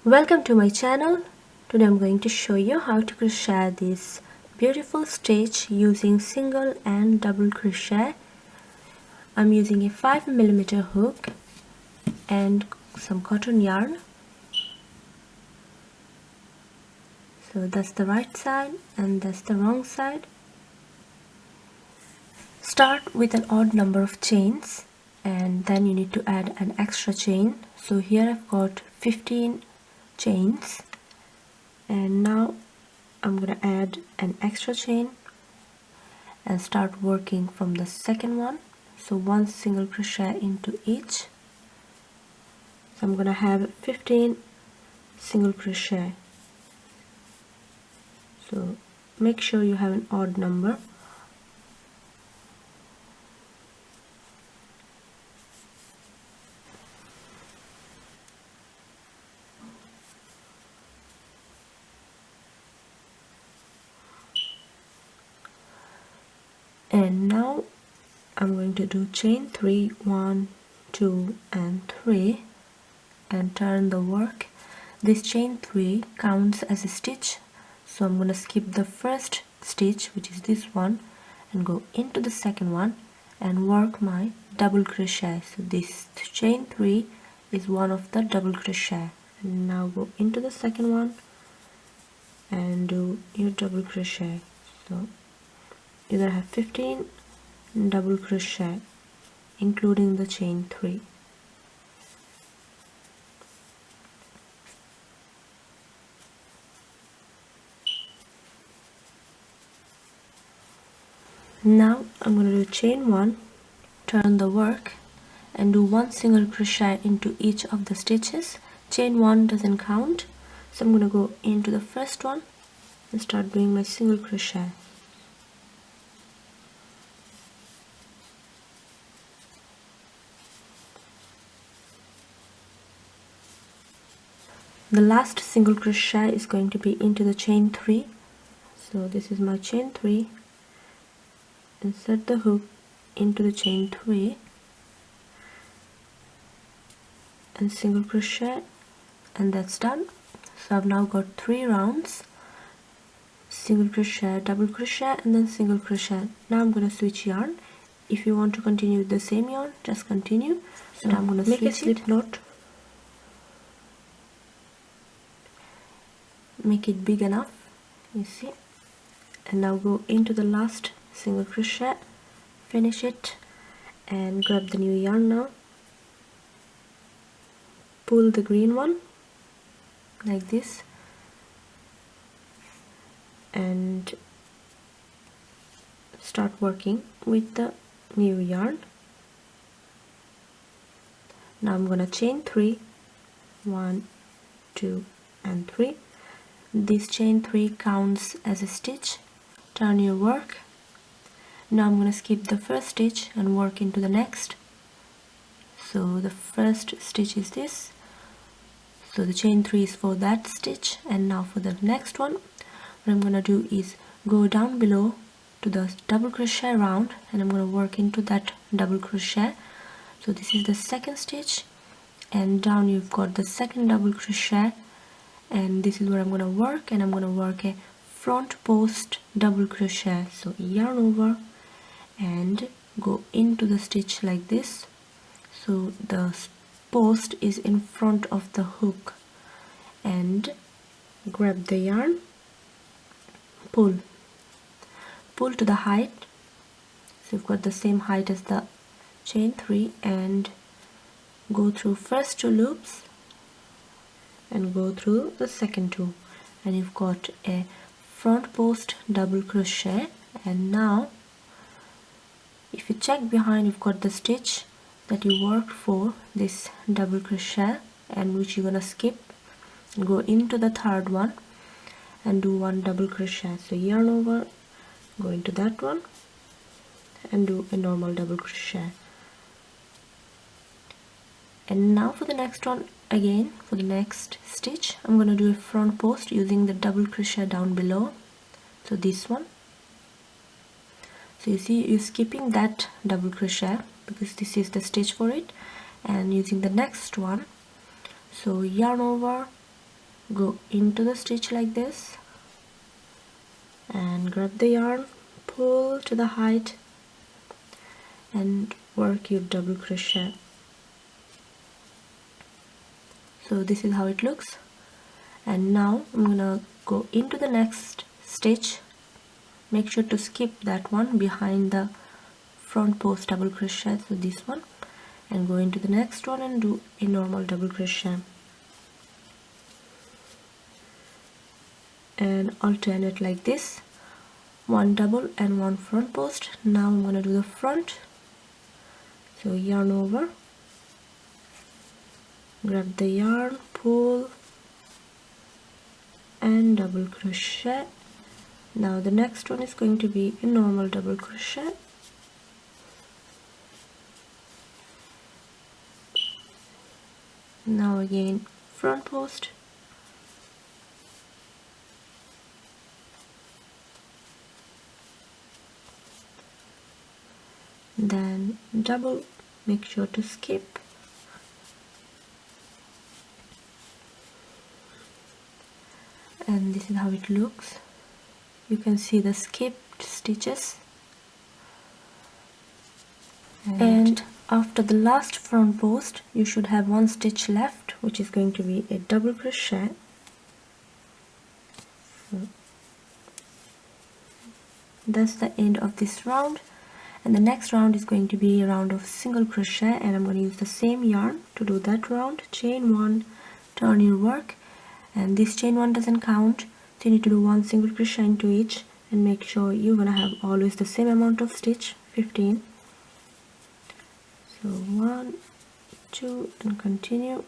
Welcome to my channel. Today I'm going to show you how to crochet this beautiful stitch using single and double crochet. I'm using a 5mm hook and some cotton yarn. So that's the right side and that's the wrong side. Start with an odd number of chains and then you need to add an extra chain. So here I've got 15 chains and now I'm gonna add an extra chain and start working from the second one. So one single crochet into each. So I'm gonna have 15 single crochet. So make sure you have an odd number. And now I'm going to do chain 3, 1, 2 and 3 and turn the work. This chain 3 counts as a stitch, so I'm going to skip the first stitch, which is this one, and go into the second one and work my double crochet. So this chain 3 is one of the double crochet. And now go into the second one and do your double crochet. So you're gonna have 15 double crochet including the chain 3. Now I'm going to do chain 1, turn the work and do one single crochet into each of the stitches. Chain 1 doesn't count, so I'm going to go into the first one and start doing my single crochet. The last single crochet is going to be into the chain 3. So this is my chain 3. Insert the hook into the chain 3 and single crochet, and that's done. So I've now got 3 rounds, single crochet, double crochet and then single crochet. Now I'm going to switch yarn. If you want to continue with the same yarn, just continue. So I'm going to make a slip knot. Make it big enough, you see, and now go into the last single crochet, finish it and grab the new yarn. Now pull the green one like this and start working with the new yarn. Now I'm gonna chain 3, 1, 2 and 3. This chain 3 counts as a stitch. Turn your work. Now I'm going to skip the first stitch and work into the next. So the first stitch is this. So the chain 3 is for that stitch, and now for the next one, what I'm going to do is go down below to the double crochet round and I'm going to work into that double crochet. So this is the second stitch and down you've got the second double crochet. And this is where I'm going to work, and I'm going to work a front post double crochet. So yarn over and go into the stitch like this. So the post is in front of the hook, and grab the yarn, pull to the height. So you've got the same height as the chain 3 and go through first 2 loops and go through the second 2, and you've got a front post double crochet. And now if you check behind, you've got the stitch that you worked for this double crochet and which you're gonna skip. Go into the third one and do one double crochet. So yarn over, go into that one and do a normal double crochet. And now for the next one, again for the next stitch, I'm going to do a front post using the double crochet down below. So this one. So you see you're skipping that double crochet because this is the stitch for it, and using the next one. So yarn over go into the stitch like this and grab the yarn, pull to the height and work your double crochet. So this is how it looks. And now I'm gonna go into the next stitch. Make sure to skip that one behind the front post double crochet, so this one, and go into the next one and do a normal double crochet and alternate like this, one double and one front post. Now I'm gonna do the front, so yarn over, grab the yarn, pull and double crochet. Now the next one is going to be a normal double crochet, now again front post, then double, make sure to skip, and this is how it looks. You can see the skipped stitches, and after the last front post you should have one stitch left, which is going to be a double crochet. So that's the end of this round, and the next round is going to be a round of single crochet, and I'm going to use the same yarn to do that round. Chain one, turn your work, and this chain one doesn't count, so you need to do one single crochet into each, and make sure you're gonna have always the same amount of stitch, 15. So 1, 2 and continue.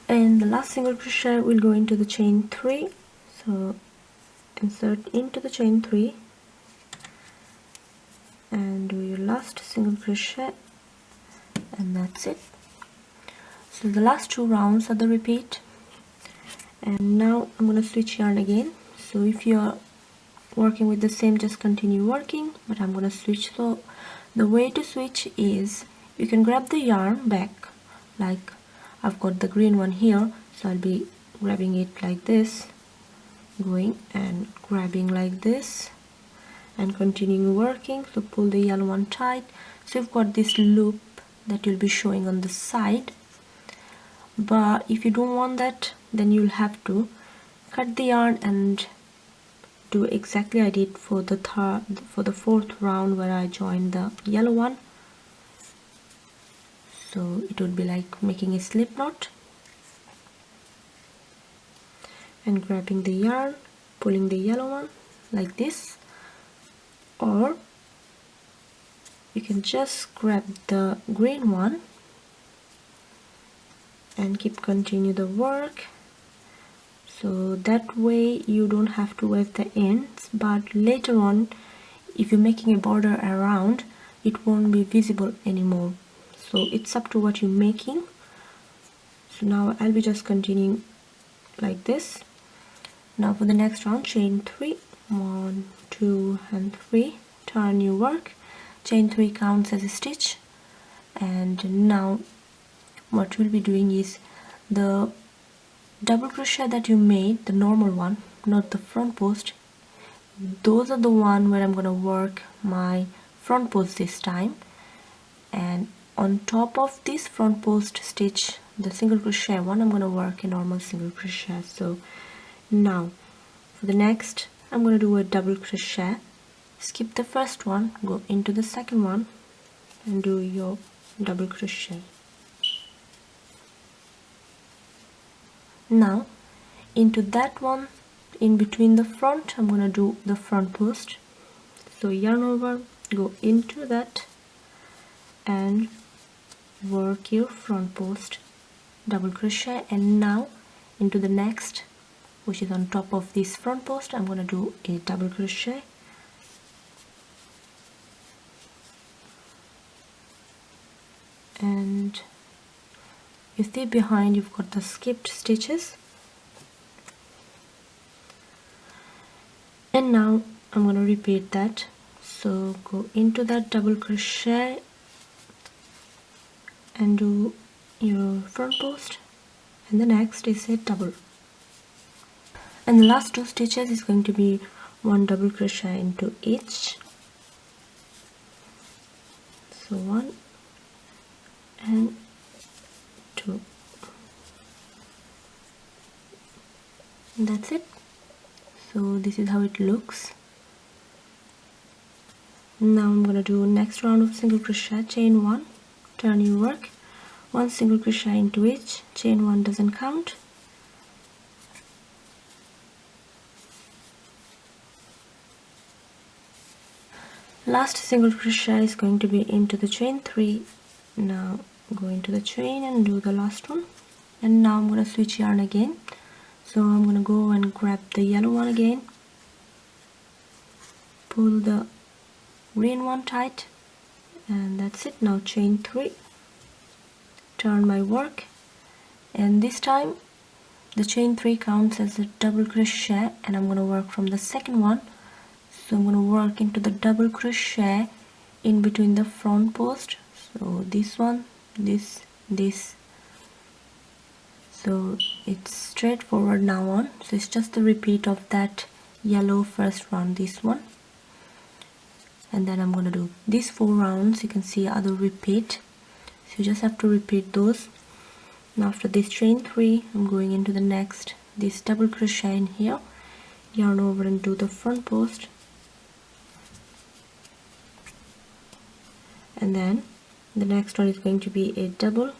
And the last single crochet will go into the chain 3, so insert into the chain 3 and do your last single crochet, and that's it. So the last 2 rounds are the repeat, and now I'm going to switch yarn again. So if you're working with the same, just continue working, but I'm going to switch. So the way to switch is you can grab the yarn back, like I've got the green one here, so I'll be grabbing it like this, going and grabbing like this and continuing working. So pull the yellow one tight, so you've got this loop that you'll be showing on the side. But if you don't want that, then you'll have to cut the yarn and do exactly I did for the fourth round, where I joined the yellow one. So it would be like making a slip knot and grabbing the yarn, pulling the yellow one like this, or you can just grab the green one and continue the work. So that way you don't have to wave the ends, but later on if you're making a border around, it won't be visible anymore. So it's up to what you're making. So now I'll be just continuing like this. Now for the next round, chain 3, 1, 2 and 3, turn your work, chain 3 counts as a stitch, and now what we'll be doing is the double crochet that you made, the normal one, not the front post, those are the one where I'm gonna work my front post this time, and on top of this front post stitch, the single crochet one, I'm gonna work a normal single crochet. So now for the next, I'm gonna do a double crochet, skip the first one, go into the second one and do your double crochet. Now into that one, in between the front, I'm gonna do the front post. So yarn over, go into that and work your front post, double crochet, and now into the next, which is on top of this front post, I'm gonna do a double crochet, and you see behind you've got the skipped stitches. And now I'm going to repeat that. So go into that double crochet and do your front post, and the next is a double, and the last 2 stitches is going to be 1 double crochet into each. So 1 and 2, and that's it. So this is how it looks. Now I'm gonna do next round of single crochet, chain 1, turn your work, 1 single crochet into each, chain 1 doesn't count, last single crochet is going to be into the chain 3. Now go into the chain and do the last one, and now I'm gonna switch yarn again. So I'm gonna go and grab the yellow one again, pull the green one tight, and that's it. Now chain 3, turn my work, and this time the chain 3 counts as a double crochet, and I'm going to work from the second one. So I'm going to work into the double crochet in between the front post. So this one, this, so it's straightforward now on. So it's just the repeat of that yellow first round, this one, and then I'm going to do these 4 rounds. You can see other repeat, so you just have to repeat those. Now after this chain 3, I'm going into the next, this double crochet in here, yarn over and do the front post, and then the next one is going to be a double,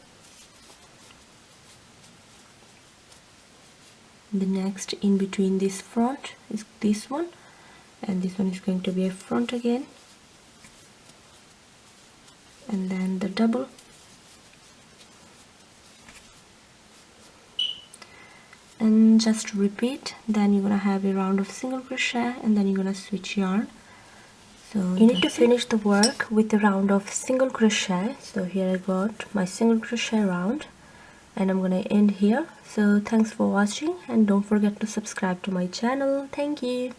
the next in between this front is this one, and this one is going to be a front again, and then the double, and just repeat. Then you're gonna have a round of single crochet, and then you're gonna switch yarn. So you need to finish the work with a round of single crochet. So here I got my single crochet round, and I'm gonna end here. So thanks for watching, and don't forget to subscribe to my channel. Thank you.